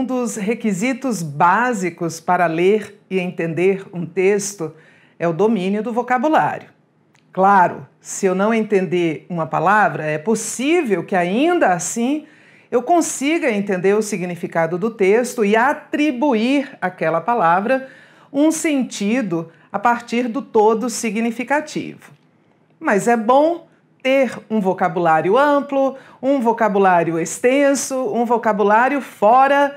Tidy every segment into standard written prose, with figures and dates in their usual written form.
um dos requisitos básicos para ler e entender um texto é o domínio do vocabulário. Claro, se eu não entender uma palavra, é possível que ainda assim eu consiga entender o significado do texto e atribuir àquela palavra um sentido a partir do todo significativo. Mas é bom ter um vocabulário amplo, um vocabulário extenso, um vocabulário fora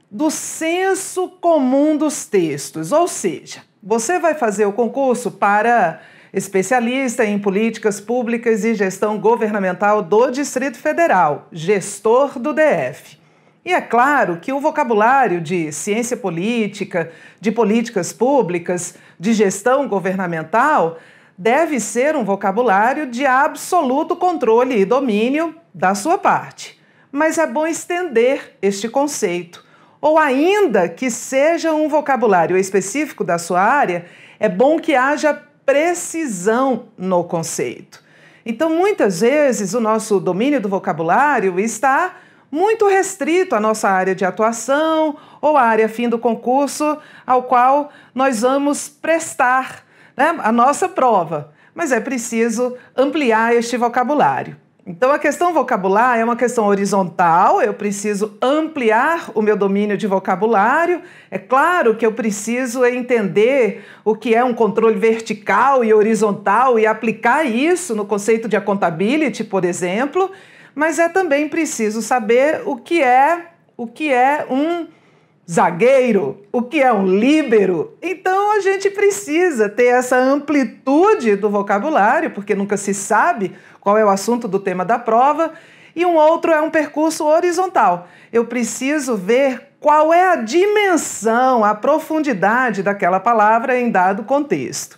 do senso comum dos textos. Ou seja, você vai fazer o concurso para especialista em políticas públicas e gestão governamental do Distrito Federal, gestor do DF. E é claro que o vocabulário de ciência política, de políticas públicas, de gestão governamental deve ser um vocabulário de absoluto controle e domínio da sua parte. Mas é bom estender este conceito. Ou ainda que seja um vocabulário específico da sua área, é bom que haja precisão no conceito. Então, muitas vezes, o nosso domínio do vocabulário está muito restrito à nossa área de atuação ou à área fim do concurso ao qual nós vamos prestar, né, a nossa prova, mas é preciso ampliar este vocabulário. Então, a questão vocabular é uma questão horizontal, eu preciso ampliar o meu domínio de vocabulário. É claro que eu preciso entender o que é um controle vertical e horizontal e aplicar isso no conceito de accountability, por exemplo, mas é também preciso saber o que é um zagueiro, o que é um líbero. Então, a gente precisa ter essa amplitude do vocabulário, porque nunca se sabe qual é o assunto do tema da prova, e um outro é um percurso horizontal. Eu preciso ver qual é a dimensão, a profundidade daquela palavra em dado contexto.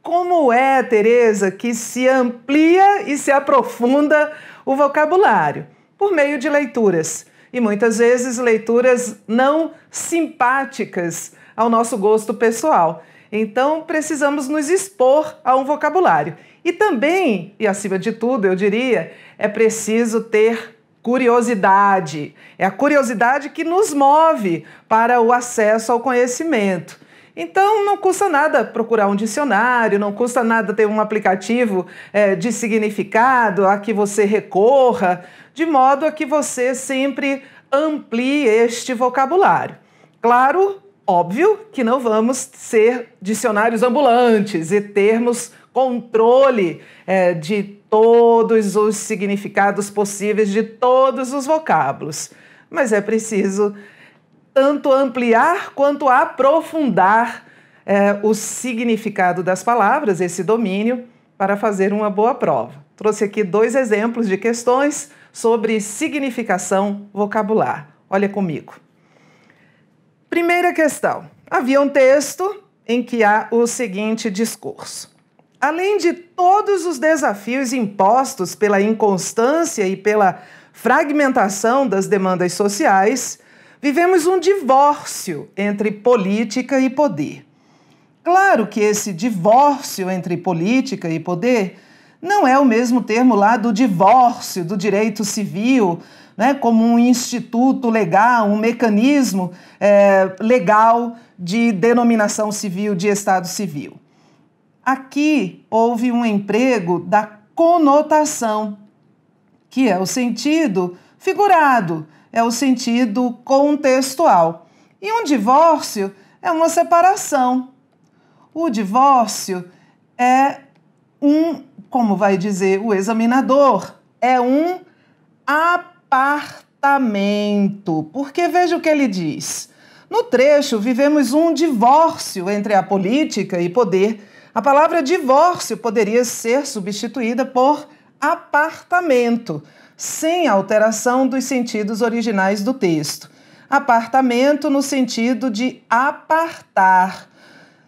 Como é, Tereza, que se amplia e se aprofunda o vocabulário? Por meio de leituras. E muitas vezes leituras não simpáticas ao nosso gosto pessoal. Então, precisamos nos expor a um vocabulário. E também, e acima de tudo, eu diria, é preciso ter curiosidade. É a curiosidade que nos move para o acesso ao conhecimento. Então, não custa nada procurar um dicionário, não custa nada ter um aplicativo de significado a que você recorra, de modo a que você sempre amplie este vocabulário. Claro, óbvio que não vamos ser dicionários ambulantes e termos controle de todos os significados possíveis de todos os vocábulos, mas é preciso tanto ampliar quanto aprofundar o significado das palavras, esse domínio, para fazer uma boa prova. Trouxe aqui 2 exemplos de questões sobre significação vocabular. Olha comigo. Primeira questão. Havia um texto em que há o seguinte discurso. Além de todos os desafios impostos pela inconstância e pela fragmentação das demandas sociais, vivemos um divórcio entre política e poder. Claro que esse divórcio entre política e poder não é o mesmo termo lá do divórcio do direito civil, né, como um instituto legal, um mecanismo legal de denominação civil, de Estado civil. Aqui houve um emprego da conotação, que é o sentido figurado, é o sentido contextual. E um divórcio é uma separação. O divórcio é como vai dizer o examinador, é um apartamento. Porque veja o que ele diz. No trecho, vivemos um divórcio entre a política e poder. A palavra divórcio poderia ser substituída por apartamento, sem alteração dos sentidos originais do texto. Apartamento no sentido de apartar,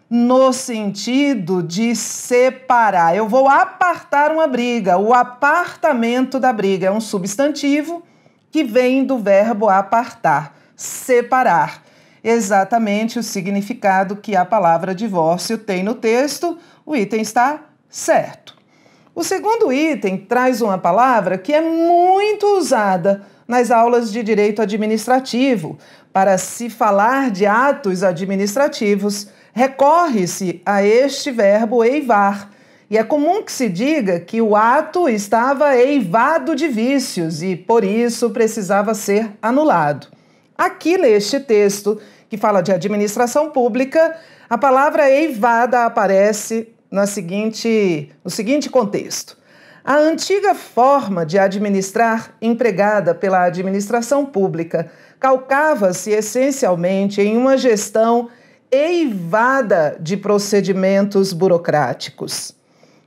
no sentido de separar. Eu vou apartar uma briga. O apartamento da briga é um substantivo que vem do verbo apartar, separar. Exatamente o significado que a palavra divórcio tem no texto. O item está certo. O segundo item traz uma palavra que é muito usada nas aulas de direito administrativo. Para se falar de atos administrativos, recorre-se a este verbo eivar. E é comum que se diga que o ato estava eivado de vícios e, por isso, precisava ser anulado. Aqui neste texto, que fala de administração pública, a palavra eivada aparece no seguinte contexto. A antiga forma de administrar empregada pela administração pública calcava-se essencialmente em uma gestão eivada de procedimentos burocráticos.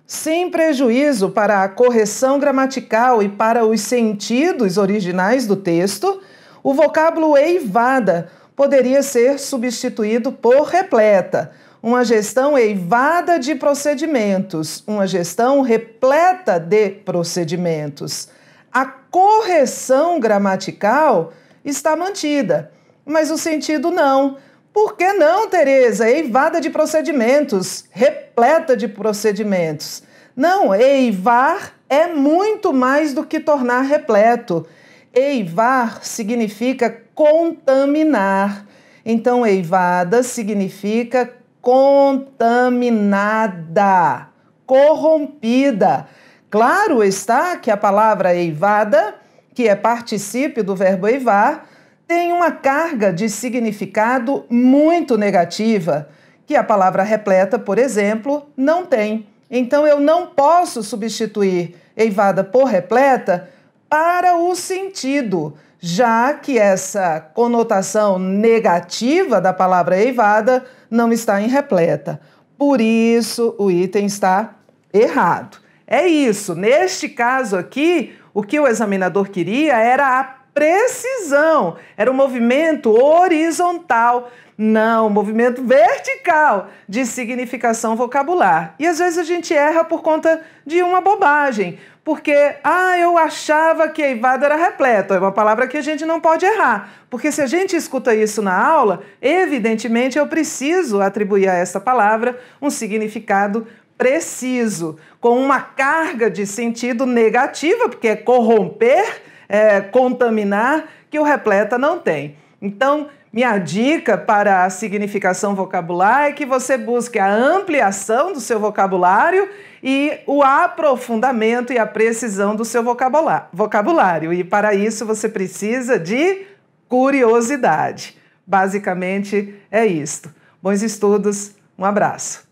Sem prejuízo para a correção gramatical e para os sentidos originais do texto, o vocábulo eivada poderia ser substituído por repleta, uma gestão eivada de procedimentos, uma gestão repleta de procedimentos. A correção gramatical está mantida, mas o sentido não. Por que não, Tereza? Eivada de procedimentos, repleta de procedimentos. Não, eivar é muito mais do que tornar repleto. Eivar significa contaminar. Então, eivada significa contaminada, corrompida. Claro está que a palavra eivada, que é particípio do verbo eivar, tem uma carga de significado muito negativa, que a palavra repleta, por exemplo, não tem. Então, eu não posso substituir eivada por repleta para o sentido, já que essa conotação negativa da palavra eivada não está em repleta. Por isso, o item está errado. É isso. Neste caso aqui, o que o examinador queria era a precisão, era um movimento horizontal, não, um movimento vertical de significação vocabular. E às vezes a gente erra por conta de uma bobagem, porque, eu achava que eivado era repleto, é uma palavra que a gente não pode errar, porque se a gente escuta isso na aula, evidentemente eu preciso atribuir a essa palavra um significado preciso, com uma carga de sentido negativa, porque é corromper, contaminar, que o repleta não tem. Então, minha dica para a significação vocabular é que você busque a ampliação do seu vocabulário e o aprofundamento e a precisão do seu vocabulário. E para isso você precisa de curiosidade. Basicamente é isto. Bons estudos, um abraço.